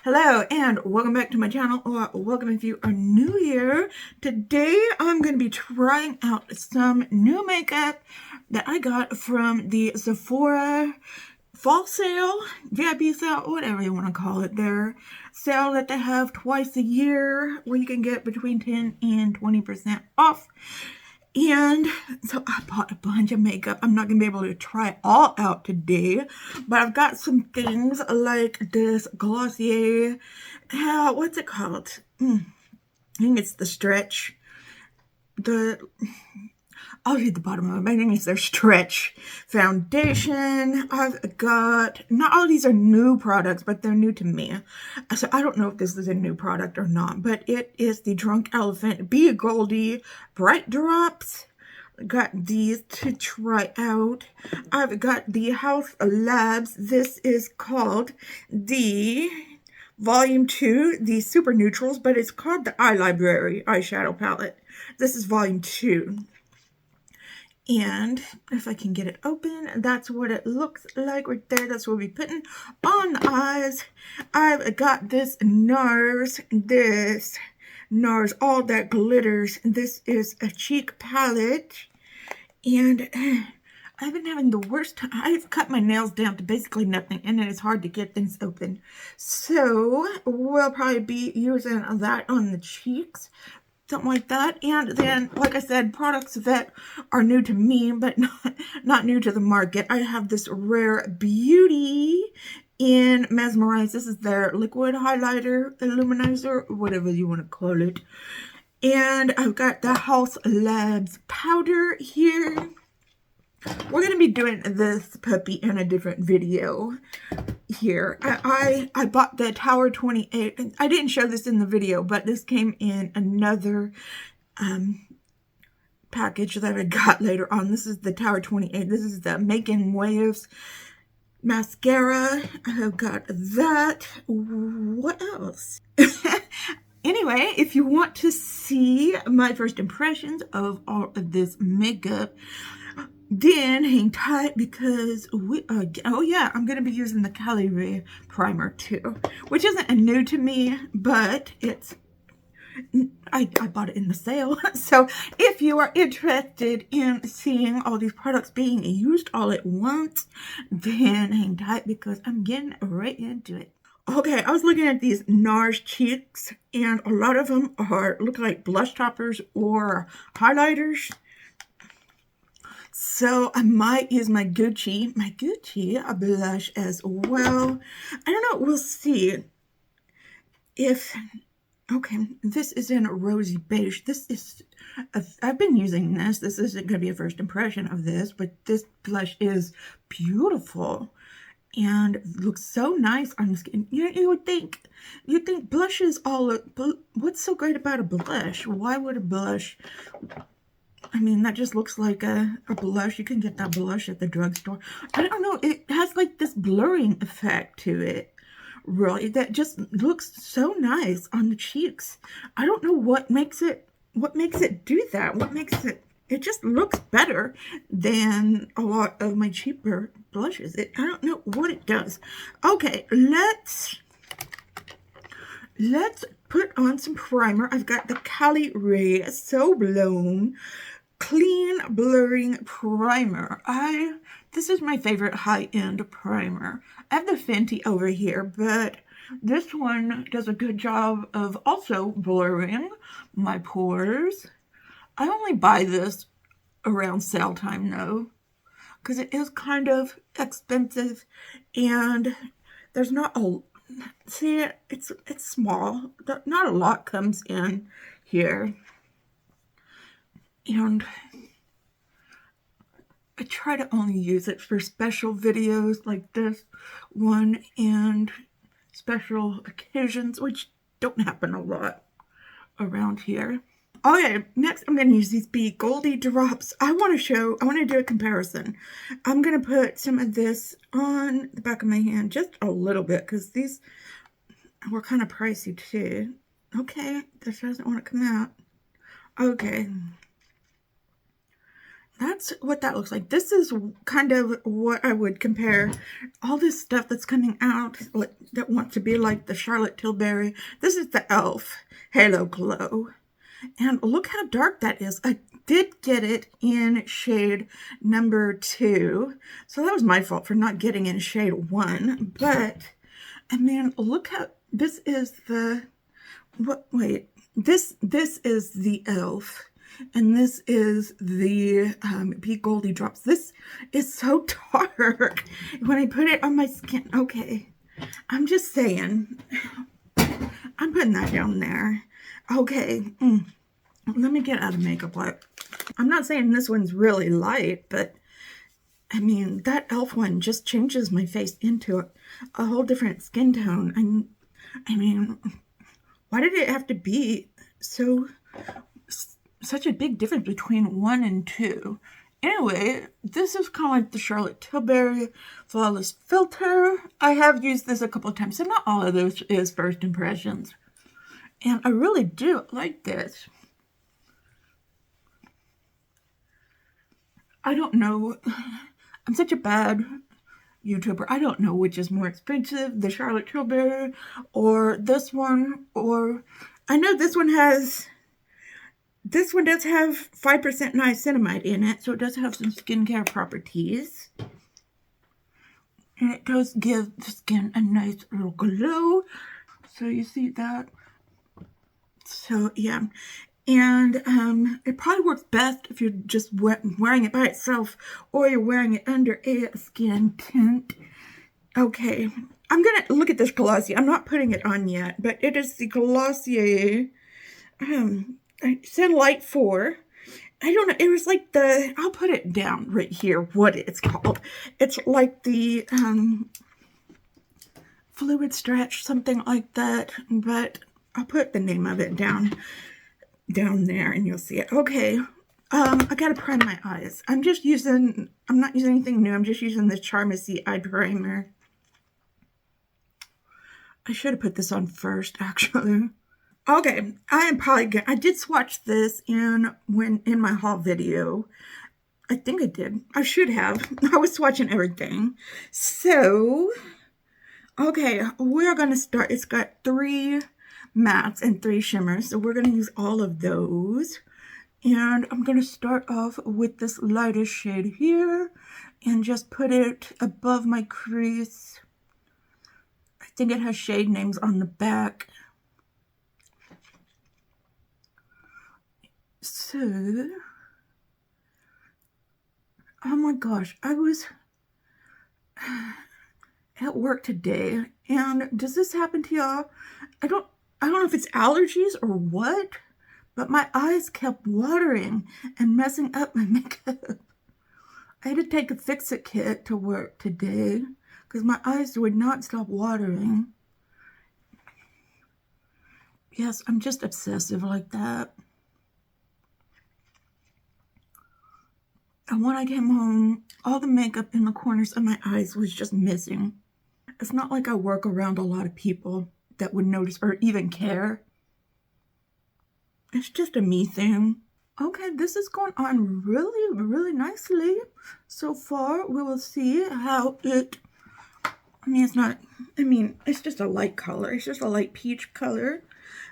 Hello and welcome back to my channel, or welcome if you are new here. Today I'm going to be trying out some new makeup that I got from the Sephora fall sale, VIP sale, whatever you want to call it. Their sale that they have twice a year where you can get between 10 and 20% off. And so I bought a bunch of makeup. I'm not going to be able to try it all out today, but I've got some things like this Glossier, what's it called? I think it's the stretch. I'll read the bottom of it. My name is their stretch foundation. I've got, not all of these are new products, but they're new to me. So I don't know if this is a new product or not, but it is the Drunk Elephant Be Goldie Bright Drops. Got these to try out. I've got the Haus Labs. This is called the Volume 2, the Super Neutrals, but it's called the Eye Library eyeshadow palette. This is Volume 2. And if I can get it open, that's what it looks like right there. That's what we'll be putting on the eyes. I've got this NARS, All That Glitters. This is a cheek palette. And I've been having the worst time. I've cut my nails down to basically nothing, and it's hard to get things open. So we'll probably be using that on the cheeks. Something like that. And then, like I said, products that are new to me, but not new to the market. I have this Rare Beauty in Mesmerize. This is their liquid highlighter, illuminizer, whatever you want to call it. And I've got the Haus Labs powder here. We're going to be doing this puppy in a different video here. I bought the Tower 28. I didn't show this in the video, but this came in another package that I got later on. This is the Tower 28. This is the Making Waves mascara. I've got that. What else? Anyway, if you want to see my first impressions of all of this makeup, then hang tight because I'm going to be using the Calibre primer too, which isn't new to me, but I bought it in the sale. So if you are interested in seeing all these products being used all at once, then hang tight because I'm getting right into it. Okay, I was looking at these NARS cheeks, and a lot of them look like blush toppers or highlighters. So I might use my Gucci blush as well. I don't know, we'll see. Okay, this is in a rosy beige. I've been using this. This isn't going to be a first impression of this, but this blush is beautiful. And it looks so nice on the skin. You'd think blushes what's so great about a blush? Why would a blush, I mean, that just looks like a blush. You can get that blush at the drugstore. I don't know, it has like this blurring effect to it, really, that just looks so nice on the cheeks. I don't know what makes it do that. It just looks better than a lot of my cheaper blushes. I don't know what it does. Okay, let's put on some primer. I've got the Calibre So Blown Clean Blurring Primer. This is my favorite high-end primer. I have the Fenty over here, but this one does a good job of also blurring my pores. I only buy this around sale time though, because it is kind of expensive, and there's not it's small. Not a lot comes in here, and I try to only use it for special videos like this one and special occasions, which don't happen a lot around here. Okay, next I'm going to use these Be Goldie drops. I want to do a comparison. I'm going to put some of this on the back of my hand, just a little bit, because these were kind of pricey too. Okay, this doesn't want to come out. Okay. that's what that looks like. This is kind of what I would compare all this stuff that's coming out that wants to be like the Charlotte Tilbury. This is the e.l.f. Halo Glow. And look how dark that is. I did get it in shade number 2. So that was my fault for not getting in shade 1. But, I mean, look how, this is the, this is the e.l.f. And this is the Be Goldie Drops. This is so dark when I put it on my skin. Okay, I'm just saying. I'm putting that down there. Okay, let me get out of makeup light. I'm not saying this one's really light, but I mean, that e.l.f. one just changes my face into a whole different skin tone. I mean, why did it have to be such a big difference between 1 and 2? Anyway, this is kind of like the Charlotte Tilbury Flawless Filter. I have used this a couple of times, so not all of this is first impressions. And I really do like this. I don't know. I'm such a bad YouTuber. I don't know which is more expensive, the Charlotte Tilbury or this one. Or I know this one does have 5% niacinamide in it, so it does have some skincare properties. And it does give the skin a nice little glow. So you see that? So yeah. And it probably works best if you're just wearing it by itself or you're wearing it under a skin tint. Okay, I'm going to look at this Glossier. I'm not putting it on yet, but it is the Glossier Sunlight 4. I don't know, it was like the, I'll put it down right here, what it's called. It's like the Fluid Stretch, something like that, but I'll put the name of it down there and you'll see it. Okay, I gotta prime my eyes. I'm not using anything new. I'm just using the Charmacy eye primer. I should have put this on first, actually. Okay, I did swatch this in my haul video. I think I did. I should have. I was swatching everything. So, okay, we're gonna start. It's got 3 mattes and 3 shimmers, so we're going to use all of those. And I'm going to start off with this lightest shade here and just put it above my crease. I think it has shade names on the back. So, oh my gosh, I was at work today, and does this happen to y'all? I don't know if it's allergies or what, but my eyes kept watering and messing up my makeup. I had to take a fix-it kit to work today because my eyes would not stop watering. Yes, I'm just obsessive like that. And when I came home, all the makeup in the corners of my eyes was just missing. It's not like I work around a lot of people that would notice or even care. It's just a me thing. Okay, this is going on really, really nicely so far. We will see how it, it's just a light color. It's just a light peach color.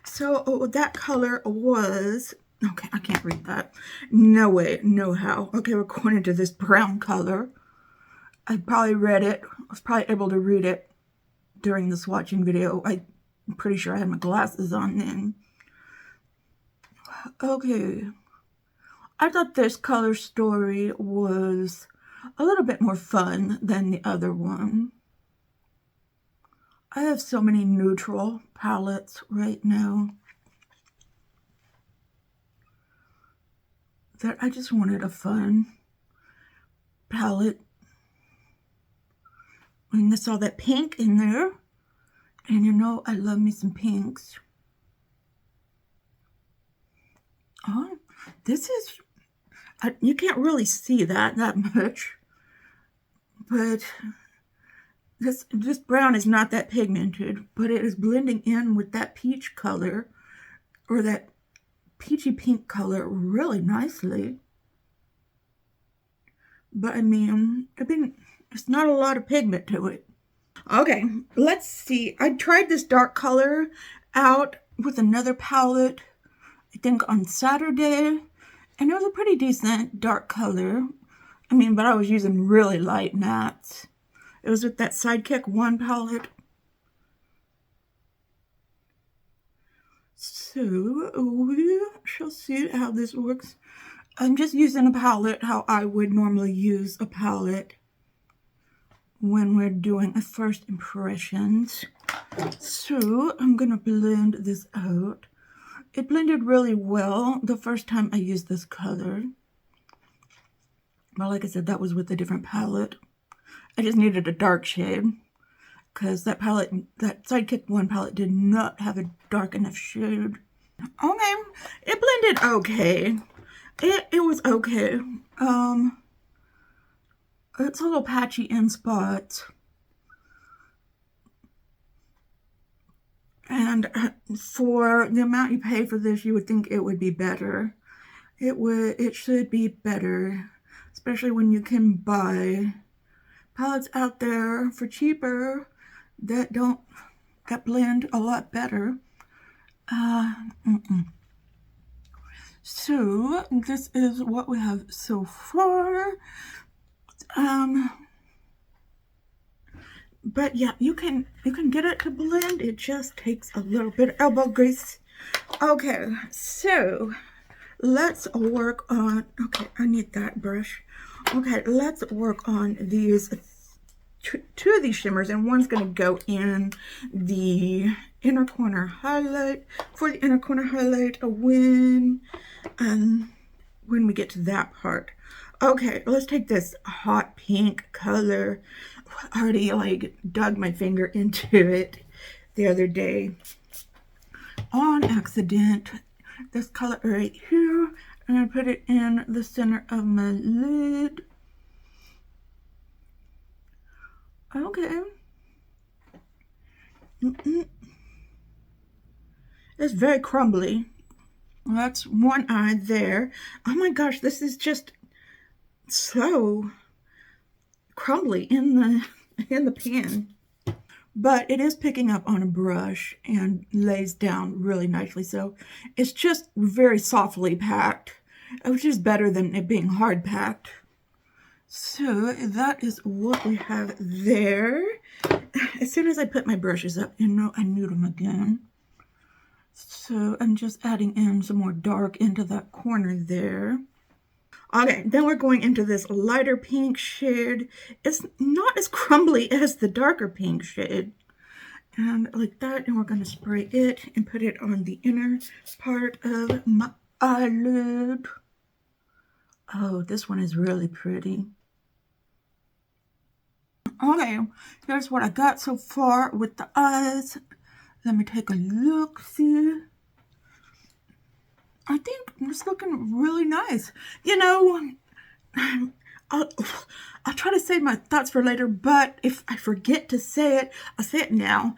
So that color was, okay, I can't read that. No way, no how. Okay, we're going into this brown color. I probably read it. I was probably able to read it during the swatching video. I'm pretty sure I had my glasses on then. Okay. I thought this color story was a little bit more fun than the other one. I have so many neutral palettes right now that I just wanted a fun palette. And I saw that pink in there. And you know, I love me some pinks. Oh, this is, you can't really see that much. But this brown is not that pigmented, but it is blending in with that peach color, or that peachy pink color really nicely. But I mean, it's not a lot of pigment to it. Okay, let's see. I tried this dark color out with another palette, I think on Saturday, and it was a pretty decent dark color. I mean, but I was using really light mattes. It was with that Sidekick 1 palette. So we shall see how this works. I'm just using a palette how I would normally use a palette when we're doing a first impressions. So I'm gonna blend this out. It blended really well the first time I used this color. But like I said, that was with a different palette. I just needed a dark shade because that palette, that Sidekick 1 palette, did not have a dark enough shade. Okay, it blended okay. It was okay. It's a little patchy in spots. And for the amount you pay for this, you would think it would be better. It should be better, especially when you can buy palettes out there for cheaper that blend a lot better. So this is what we have so far. But yeah, you can get it to blend. It just takes a little bit of elbow grease. Okay, so let's work on, okay, I need that brush. Okay, let's work on these two of these shimmers, and one's going to go in the inner corner highlight, for the inner corner highlight when we get to that part. Okay, let's take this hot pink color. I already like dug my finger into it the other day on accident. This color right here, and I put it in the center of my lid. Okay. It's very crumbly. That's one eye there. Oh my gosh, this is just so crumbly in the pan. But it is picking up on a brush and lays down really nicely. So it's just very softly packed, which is better than it being hard packed. So that is what we have there. As soon as I put my brushes up, you know, I knew them again. So I'm just adding in some more dark into that corner there. Okay, then we're going into this lighter pink shade. It's not as crumbly as the darker pink shade. And like that, and we're going to spray it and put it on the inner part of my eyelid. Oh, this one is really pretty. Okay, here's what I got so far with the eyes. Let me take a look, see. I think it's looking really nice. You know, I'll try to save my thoughts for later, but if I forget to say it, I'll say it now.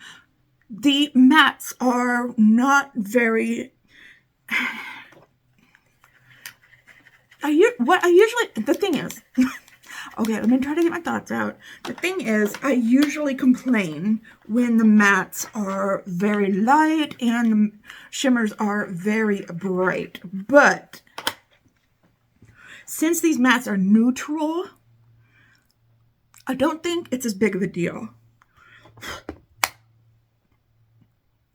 The mattes are not very... the thing is... Okay, let me try to get my thoughts out. The thing is, I usually complain when the mattes are very light and the shimmers are very bright. But since these mattes are neutral, I don't think it's as big of a deal.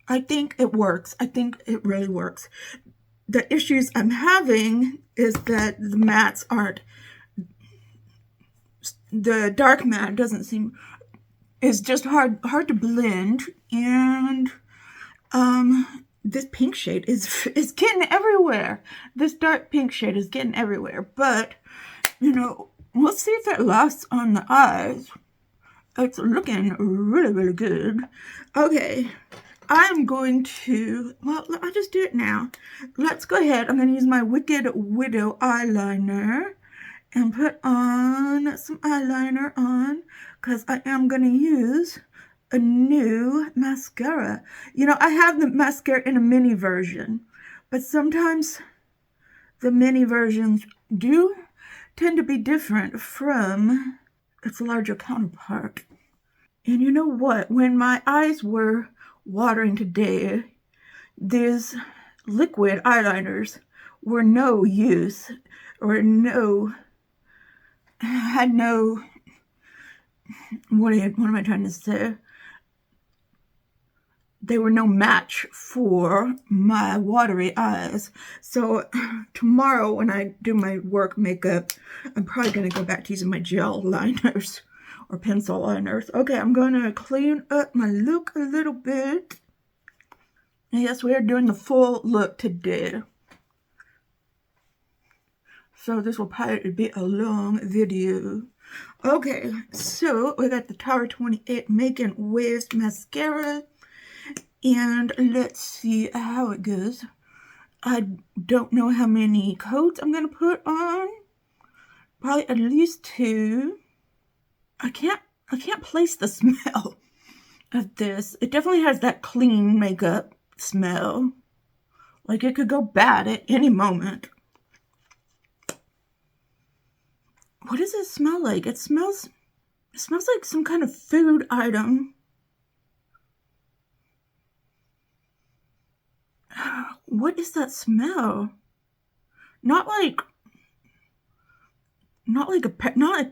I think it works. I think it really works. The issues I'm having is that the mattes aren't... The dark matte doesn't seem, is just hard to blend, and this pink shade is getting everywhere. This dark pink shade is getting everywhere, but you know, we'll see if it lasts on the eyes. It's looking really, really good. Okay, I'm going to, well, I'll just do it now. Let's go ahead. I'm going to use my Wicked Widow eyeliner and put on some eyeliner on, because I am going to use a new mascara. You know, I have the mascara in a mini version, but sometimes the mini versions do tend to be different from its larger counterpart. And you know what? When my eyes were watering today, these liquid eyeliners were no use, or had no, what am I trying to say? They were no match for my watery eyes. So tomorrow when I do my work makeup, I'm probably going to go back to using my gel liners or pencil liners. Okay, I'm going to clean up my look a little bit. Yes, we are doing the full look today. So this will probably be a long video. Okay, so we got the Tower 28 Making Waves Mascara. And let's see how it goes. I don't know how many coats I'm going to put on. Probably at least 2. I can't place the smell of this. It definitely has that clean makeup smell. Like it could go bad at any moment. What does it smell like? It smells like some kind of food item. What is that smell? Not like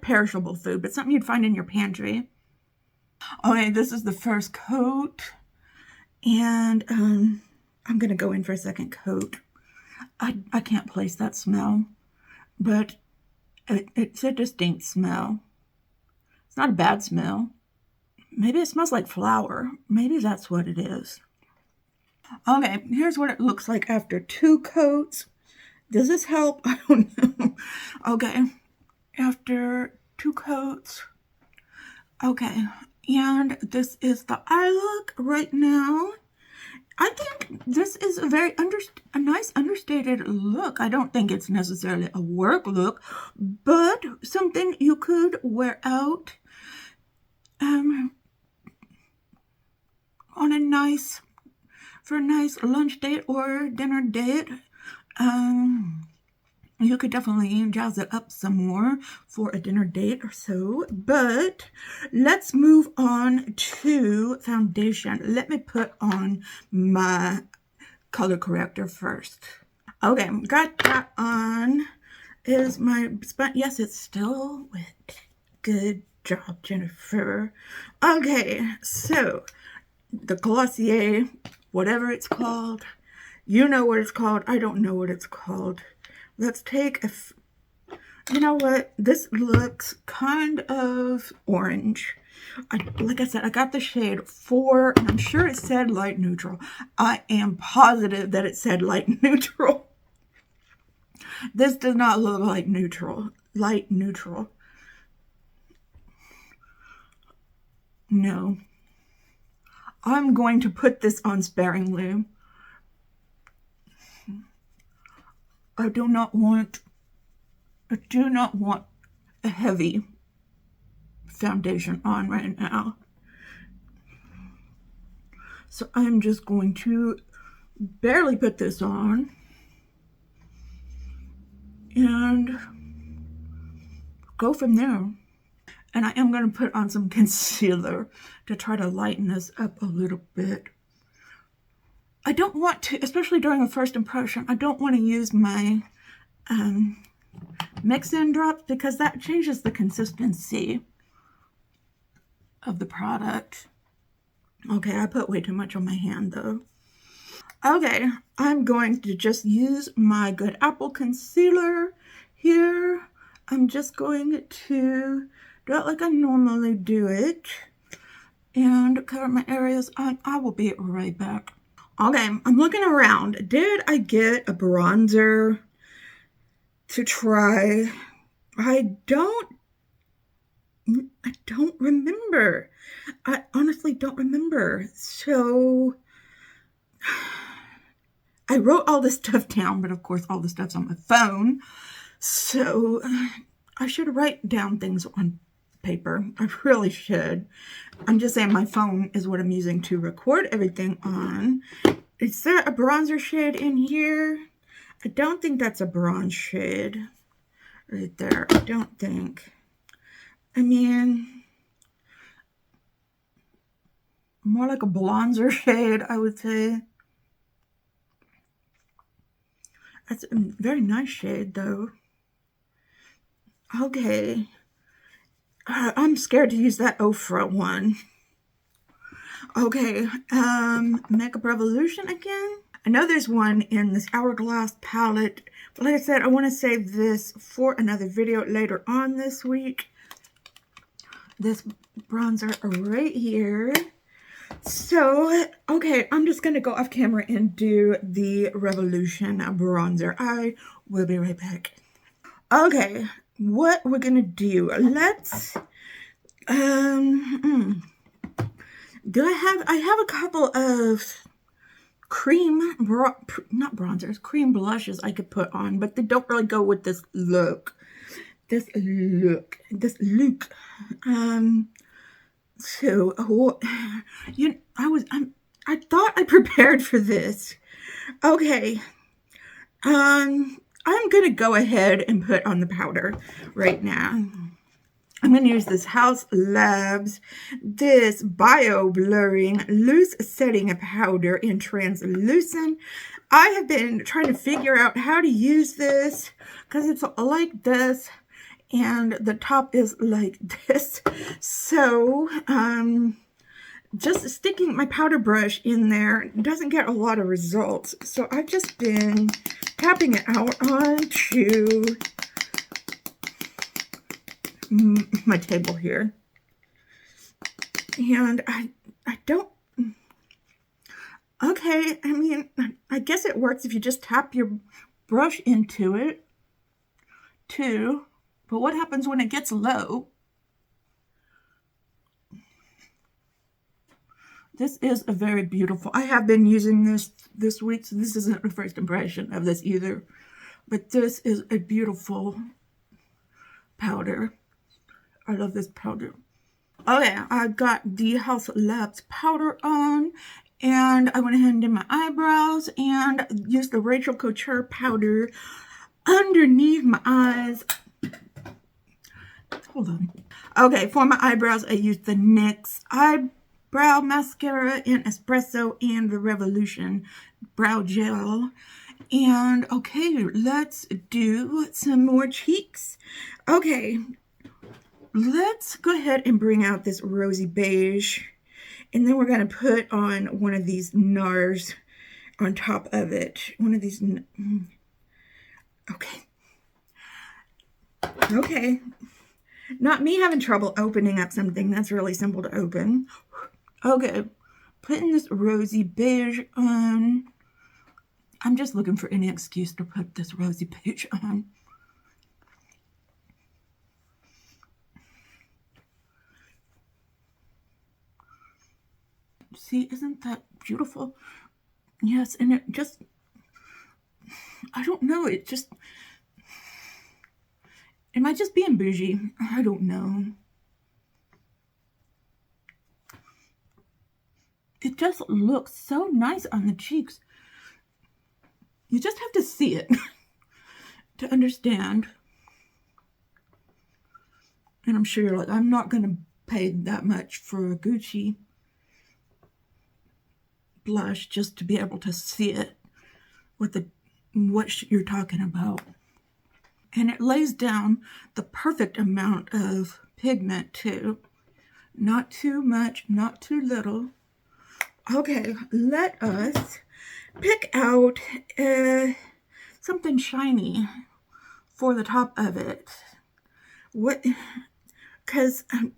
perishable food, but something you'd find in your pantry. Okay, this is the first coat, and I'm gonna go in for a second coat. I can't place that smell, but it's a distinct smell. It's not a bad smell. Maybe it smells like flour. Maybe that's what it is. Okay, here's what it looks like after 2 coats. Does this help? I don't know. Okay, after 2 coats. Okay, and this is the eye look right now. I think this is a nice understated look. I don't think it's necessarily a work look, but something you could wear out on for a nice lunch date or dinner date. You could definitely jazz it up some more for a dinner date or so. But let's move on to foundation. Let me put on my color corrector first. Okay, got that on. Is my sponge? Yes, it's still wet. Good job, Jennifer. Okay, so the Glossier, whatever it's called. You know what it's called. I don't know what it's called. Let's take you know what? This looks kind of orange. Like I said, I got the shade 4, and I'm sure it said light neutral. I am positive that it said light neutral. This does not look like neutral. Light neutral. No. I'm going to put this on sparingly. I do not want a heavy foundation on right now. So I'm just going to barely put this on and go from there. And I am going to put on some concealer to try to lighten this up a little bit. I don't want to, especially during a first impression, I don't want to use my mix-in drops because that changes the consistency of the product. Okay, I put way too much on my hand though. Okay, I'm going to just use my Good Apple concealer here. I'm just going to do it like I normally do it and cover my areas. I will be right back. Okay, I'm looking around. Did I get a bronzer to try? I don't remember. I honestly don't remember. So I wrote all this stuff down, but of course all the stuff's on my phone. So I should write down things on paper. I really should. I'm just saying my phone is what I'm using to record everything on. Is there a bronzer shade in here? I don't think that's a bronze shade. right there. I don't think. I mean, more like a bronzer shade, I would say. That's a very nice shade, though. Okay. I'm scared to use that Ofra one. Okay, Makeup Revolution again. I know there's one in this Hourglass palette, but like I said, I want to save this for another video later on this week. This bronzer right here. So, okay, I'm just going to go off camera and do the Revolution bronzer. I will be right back. Okay, what we're going to do, let's, I have a couple of cream, not bronzers, cream blushes I could put on, but they don't really go with this look. So, I thought I prepared for this. Okay, I'm gonna go ahead and put on the powder right now. I'm going to use this Haus Labs, this Bio Blurring Loose Setting Powder in Translucent. I have been trying to figure out how to use this because it's like this and the top is like this. So, just sticking my powder brush in there doesn't get a lot of results. So I've just been tapping it out onto my table here, and I don't, okay, I mean, I guess it works if you just tap your brush into it too, but what happens when it gets low? This is a very beautiful, I have been using this week, so this isn't the first impression of this either, but this is a beautiful powder. I love this powder. Okay, I got the Haus Labs powder on, and I went ahead and did my eyebrows and used the Rachel Couture powder underneath my eyes. Hold on. Okay, for my eyebrows, I used the NYX Eyebrow Mascara in Espresso and the Revolution Brow Gel. And okay, let's do some more cheeks. Okay. Let's go ahead and bring out this rosy beige, and then we're going to put on one of these NARS on top of it. One of these, okay. Not me having trouble opening up something that's really simple to open. Okay, putting this rosy beige on. I'm just looking for any excuse to put this rosy beige on. See, isn't that beautiful? Yes, and it just, I don't know, it just, am I just being bougie? I don't know. It just looks so nice on the cheeks. You just have to see it to understand. And I'm sure you're like, I'm not going to pay that much for a Gucci blush just to be able to see it with what you're talking about. And it lays down the perfect amount of pigment too. Not too much, not too little. Okay, let us pick out something shiny for the top of it. Because I'm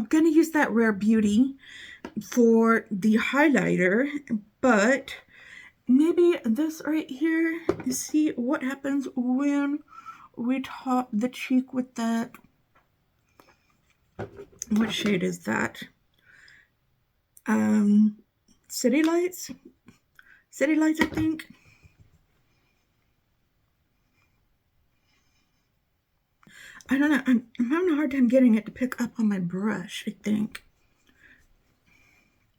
going to use that Rare Beauty for the highlighter, but maybe this right here, see what happens when we top the cheek with that. What shade is that? City Lights, I think. I don't know, I'm having a hard time getting it to pick up on my brush, I think.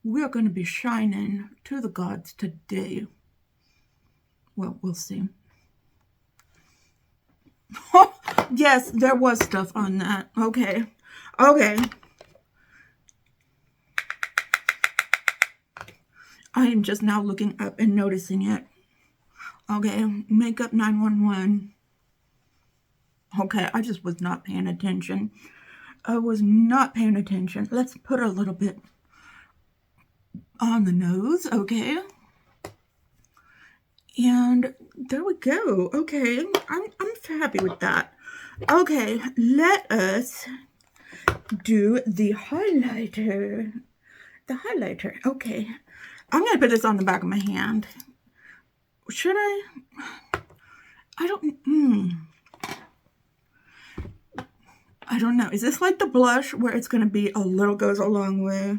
We're going to be shining to the gods today. Well, we'll see. Yes, there was stuff on that. Okay. Okay. I am just now looking up and noticing it. Okay, makeup 911. Okay, I just was not paying attention. I was not paying attention. Let's put a little bit on the nose, okay? And there we go. Okay, I'm happy with that. Okay, let us do the highlighter. The highlighter, okay. I'm gonna put this on the back of my hand. Should I? I don't know. Is this like the blush where it's gonna be a little goes a long way?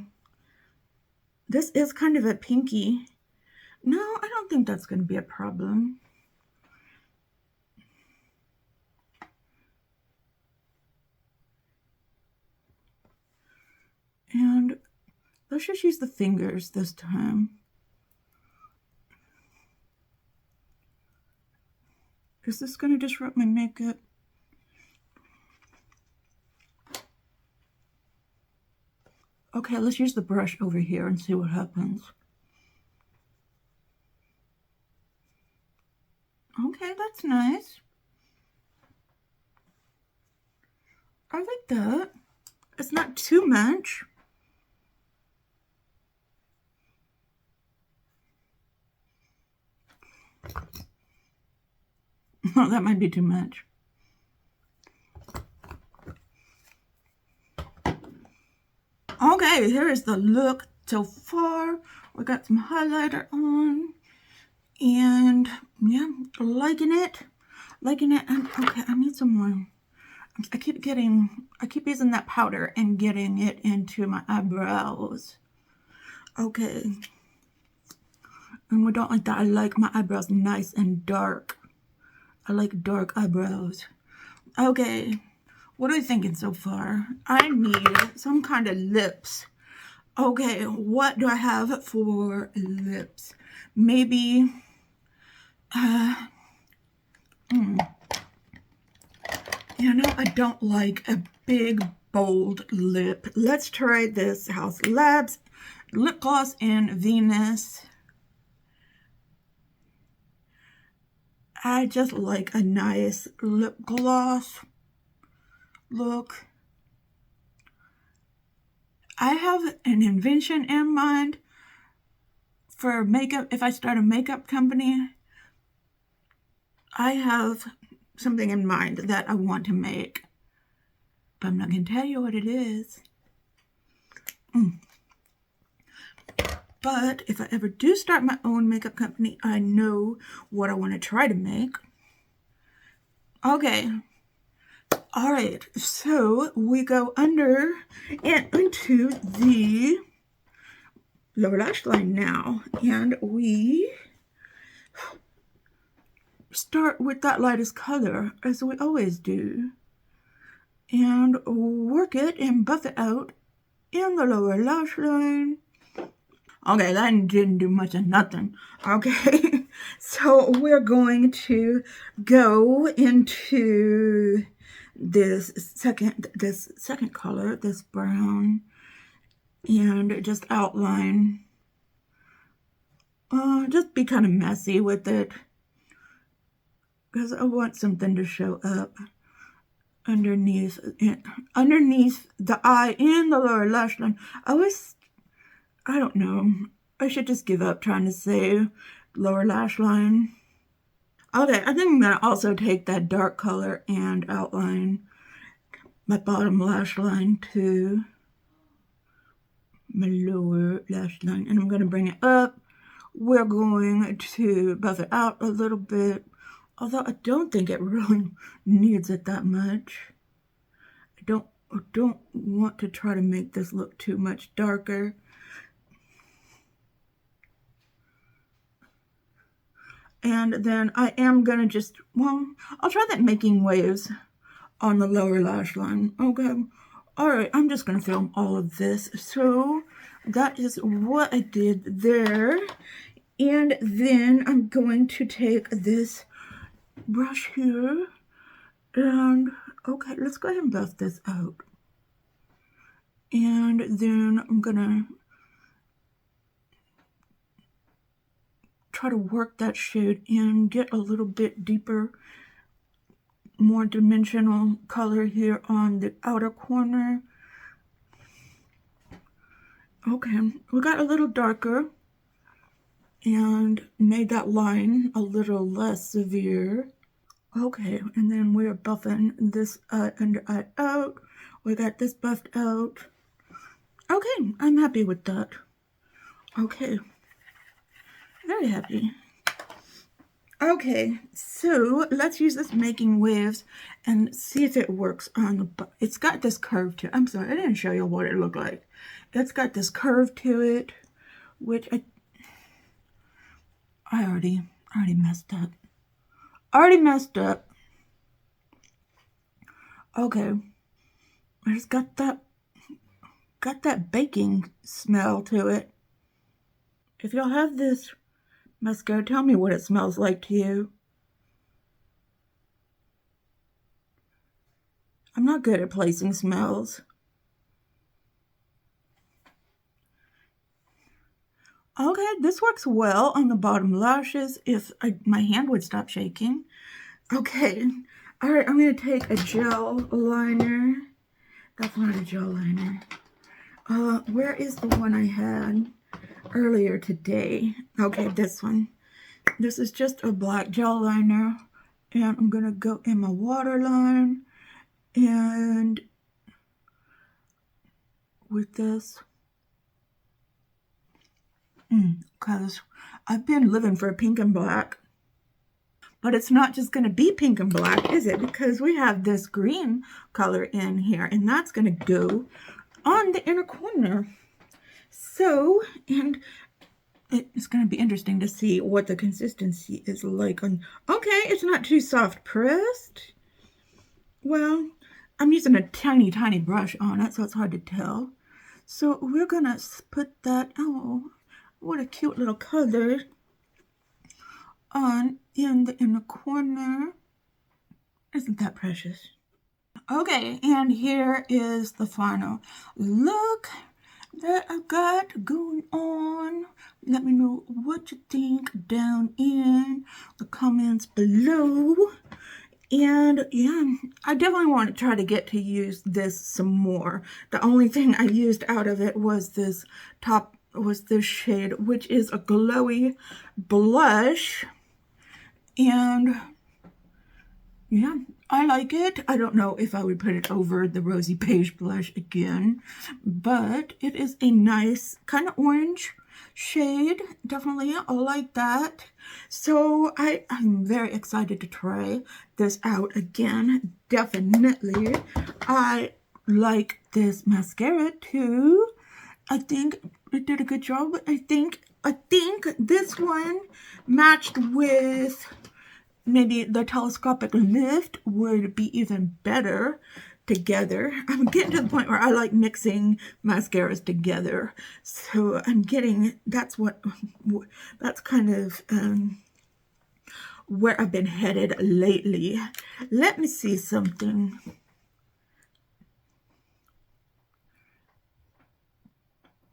This is kind of a pinky. No, I don't think that's gonna be a problem. And let's just use the fingers this time. Is this going to disrupt my makeup? Okay, let's use the brush over here and see what happens. Okay, that's nice. I like that. It's not too much. Oh, that might be too much. Okay, here is the look so far. We got some highlighter on. And yeah, liking it. Liking it. And okay, I need some more. I keep using that powder and getting it into my eyebrows. Okay. And we don't like that. I like my eyebrows nice and dark. I like dark eyebrows. Okay. What are you thinking so far? I need some kind of lips. Okay, what do I have for lips? Maybe, you know, I don't like a big, bold lip. Let's try this Haus Labs lip gloss in Venus. I just like a nice lip gloss look. I have an invention in mind for makeup. If I start a makeup company, I have something in mind that I want to make, but I'm not going to tell you what it is. But if I ever do start my own makeup company, I know what I want to try to make. Okay. All right. So we go under and into the lower lash line now. And we start with that lightest color, as we always do. And work it and buff it out in the lower lash line. Okay, that didn't do much of nothing. Okay, so we're going to go into this second color, this brown, and just outline. Just be kind of messy with it, because I want something to show up underneath the eye and the lower lash line. I don't know. I should just give up trying to say lower lash line. Okay, I think I'm going to also take that dark color and outline my bottom lash line to my lower lash line. And I'm going to bring it up. We're going to buff it out a little bit. Although I don't think it really needs it that much. I don't want to try to make this look too much darker. And then I am going to just, I'll try that making waves on the lower lash line. Okay. All right. I'm just going to film all of this. So that is what I did there. And then I'm going to take this brush here And, okay, let's go ahead and buff this out. And then I'm gonna try to work that shade in, get a little bit deeper, more dimensional color here on the outer corner. Okay, we got a little darker and made that line a little less severe. Okay, and then we're buffing this under eye out. We got this buffed out. Okay, I'm happy with that. Okay, very happy. Okay, so let's use this making waves and see if it works on the, it's got this curve to it. I'm sorry, I didn't show you what it looked like. It's got this curve to it, which I already messed up. Okay, it's got that baking smell to it. If y'all have this mascara, tell me what it smells like to you. I'm not good at placing smells. Okay, this works well on the bottom lashes if my hand would stop shaking. Okay, all right, I'm going to take a gel liner. That's not a gel liner. Where is the one I had earlier today? Okay, this one. This is just a black gel liner, and I'm going to go in my waterline and with this. Because I've been living for pink and black. But it's not just going to be pink and black, is it? Because we have this green color in here, and that's going to go on the inner corner. So, and it's going to be interesting to see what the consistency is like on. Okay, it's not too soft pressed. Well, I'm using a tiny brush on it, so it's hard to tell. So we're going to put that, oh, what a cute little color on in the inner corner. Isn't that precious? Okay, and here is the final look that I've got going on. Let me know what you think down in the comments below. And yeah, I definitely want to try to get to use this some more. The only thing I used out of it was this shade, which is a glowy blush. And yeah, I like it. I don't know if I would put it over the Rosy Beige blush again, but it is a nice kind of orange shade. Definitely, I like that. So I'm very excited to try this out again. Definitely. I like this mascara too. I think it did a good job. I think this one matched with maybe the telescopic lift would be even better together. I'm getting to the point where I like mixing mascaras together. So I'm getting, that's kind of where I've been headed lately. Let me see something.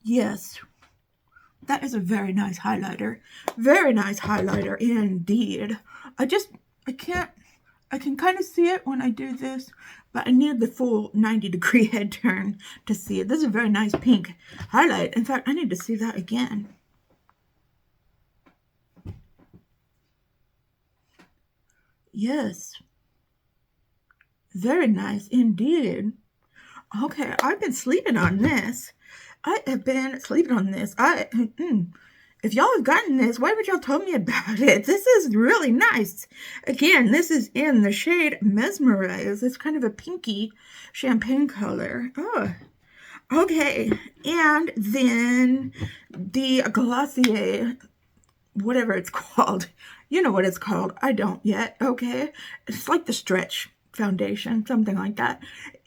Yes, that is a very nice highlighter. Very nice highlighter indeed. I can kind of see it when I do this, but I need the full 90-degree head turn to see it. This is a very nice pink highlight. In fact, I need to see that again. Yes. Very nice indeed. Okay, I've been sleeping on this. I have been sleeping on this. If y'all have gotten this, why would y'all tell me about it? This is really nice. Again, this is in the shade Mesmerize. It's kind of a pinky champagne color. Oh, okay. And then the Glossier, whatever it's called. You know what it's called. I don't yet. Okay. It's like the Stretch foundation, something like that.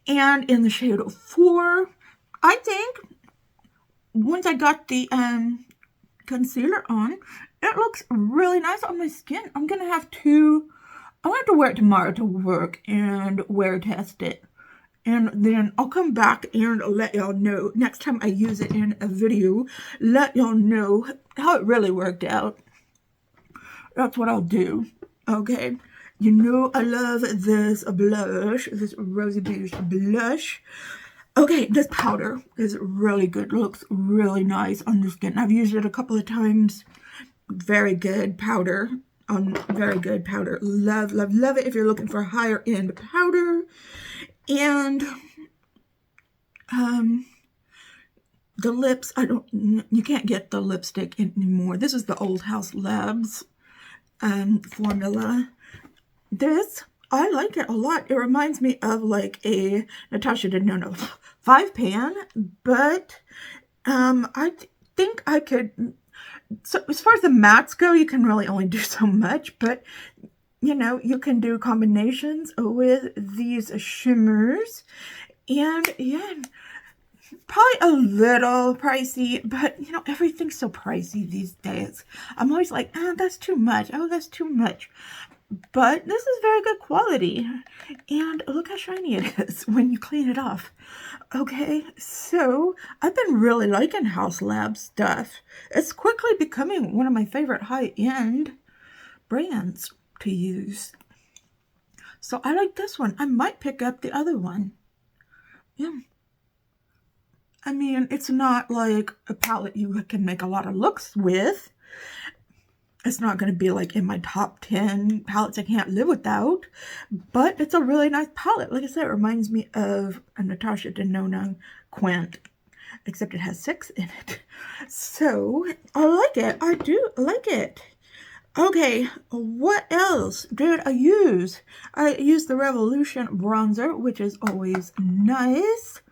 And in the shade 4, I think once I got the concealer on, it looks really nice on my skin. I'm gonna have to I want to wear it tomorrow to work and wear test it. And then I'll come back and let y'all know next time I use it in a video. Let y'all know how it really worked out. That's what I'll do. Okay. You know I love this blush. This Rosy Beige blush. Okay, this powder is really good. Looks really nice on the skin. I've used it a couple of times. Very good powder. Very good powder. Love, love, love it if you're looking for higher end powder. And the lips, you can't get the lipstick anymore. This is the Old House Labs formula. This, I like it a lot. It reminds me of like a Natasha Denona 5-pan, but I think I could, so as far as the mattes go, you can really only do so much, but you know, you can do combinations with these shimmers. And yeah, probably a little pricey, but you know, everything's so pricey these days. I'm always like, oh, that's too much. Oh, that's too much. But this is very good quality. And look how shiny it is when you clean it off. Okay, so I've been really liking Haus Lab stuff. It's quickly becoming one of my favorite high-end brands to use. So I like this one. I might pick up the other one. Yeah. I mean, it's not like a palette you can make a lot of looks with. It's not going to be like in my top 10 palettes I can't live without, but it's a really nice palette. Like I said, it reminds me of a Natasha Denona Quint, except it has 6 in it. So I like it. I do like it. Okay, what else did I use? I used the Revolution bronzer, which is always nice.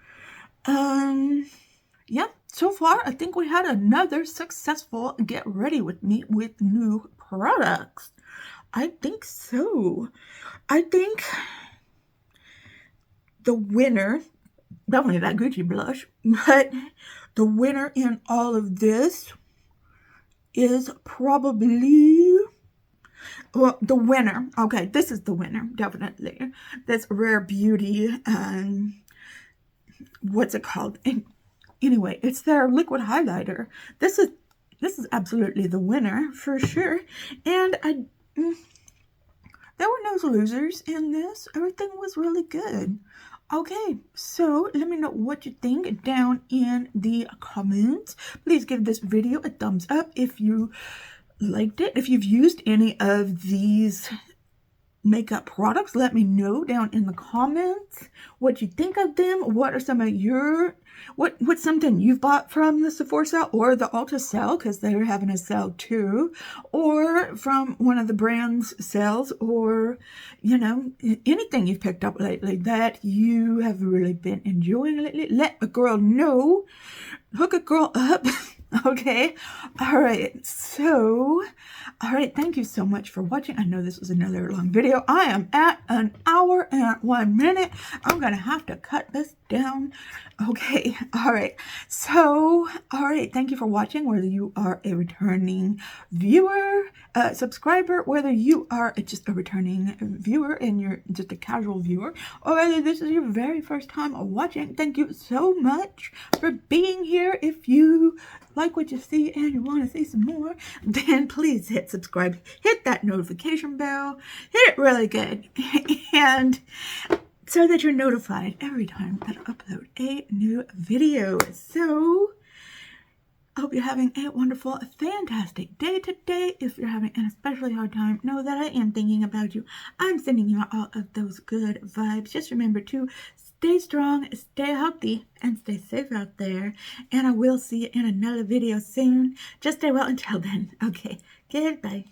Yeah, so far I think we had another successful get ready with me with new products. I think so. I think the winner, definitely that Gucci blush, but the winner in all of this is probably, well, the winner. Okay, this is the winner, definitely. This Rare Beauty, what's it called? Anyway, it's their liquid highlighter. This is absolutely the winner for sure. And there were no losers in this. Everything was really good. Okay, so let me know what you think down in the comments. Please give this video a thumbs up if you liked it. If you've used any of these makeup products, let me know down in the comments what you think of them. What are some of your, what's something you've bought from the Sephora sale or the Ulta sale, because they're having a sale too, or from one of the brands sales, or you know, anything you've picked up lately that you have really been enjoying lately. Let a girl know. Hook a girl up. Okay, all right, so, all right, thank you so much for watching. I know this was another long video. I am at 1 hour and 1 minute. I'm gonna have to cut this down. Okay, all right, so, all right, thank you for watching, whether you are a returning viewer, subscriber, whether you are just a returning viewer and you're just a casual viewer, or whether this is your very first time watching. Thank you so much for being here. If you like what you see and you want to see some more, then please hit subscribe, hit that notification bell, hit it really good, and so that you're notified every time that I upload a new video. So I hope you're having a wonderful, fantastic day today. If you're having an especially hard time, know that I am thinking about you. I'm sending you all of those good vibes. Just remember to stay strong, stay healthy, and stay safe out there. And I will see you in another video soon. Just stay well until then. Okay, goodbye.